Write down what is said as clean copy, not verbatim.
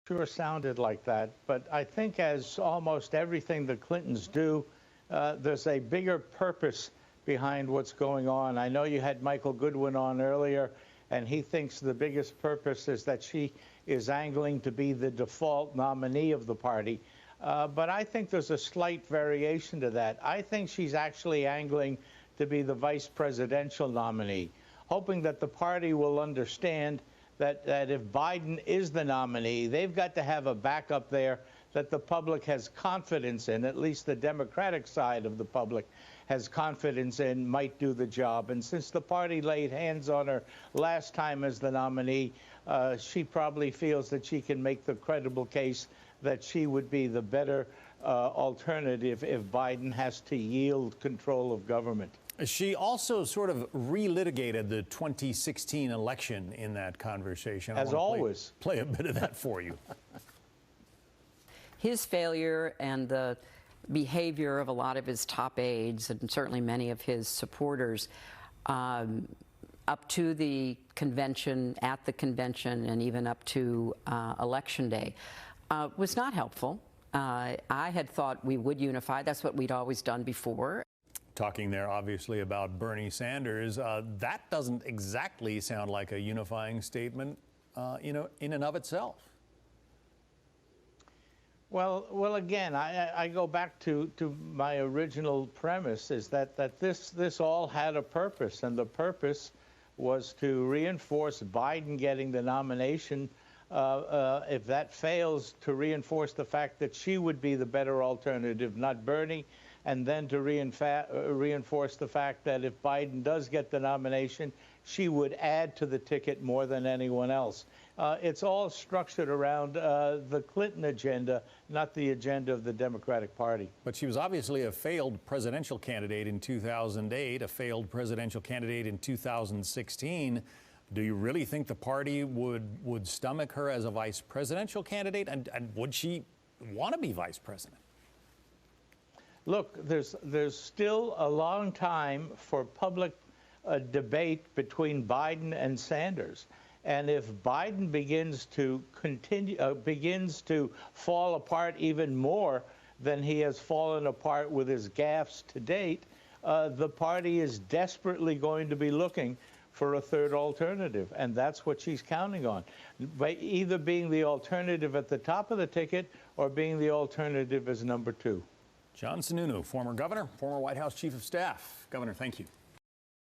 Sure sounded like that, but I think as almost everything the Clintons do, there's a bigger purpose behind what's going on. I know you had Michael Goodwin on earlier, and he thinks the biggest purpose is that she is angling to be the default nominee of the party. But I think there's a slight variation to that. I think she's actually angling to be the vice presidential nominee, hoping that the party will understand that if Biden is the nominee, they've got to have a backup there that the public has confidence in, at least the Democratic side of the public has confidence in, might do the job. And since the party laid hands on her last time as the nominee, she probably feels that she can make the credible case that she would be the better alternative if Biden has to yield control of government. She also sort of relitigated the 2016 election in that conversation. As always. Play a bit of that for you. His failure and the behavior of a lot of his top aides and certainly many of his supporters up to the convention, at the convention, and even up to Election Day was not helpful. I had thought we would unify. That's what we'd always done before. Talking there, obviously, about Bernie Sanders. That doesn't exactly sound like a unifying statement, in and of itself. Well, again, I go back to my original premise, is that this all had a purpose, and the purpose was to reinforce Biden getting the nomination. If that fails, to reinforce the fact that she would be the better alternative, not Bernie, and then to reinforce the fact that if Biden does get the nomination, she would add to the ticket more than anyone else. It's all structured around the Clinton agenda, not the agenda of the Democratic Party. But she was obviously a failed presidential candidate in 2008, a failed presidential candidate in 2016. Do you really think the party would stomach her as a vice presidential candidate? And would she want to be vice president? Look, there's still a long time for public debate between Biden and Sanders. And if Biden begins to fall apart even more than he has fallen apart with his gaffes to date, the party is desperately going to be looking for a third alternative, and that's what she's counting on, by either being the alternative at the top of the ticket or being the alternative as number two. John Sununu, former governor, former White House chief of staff. Governor, thank you.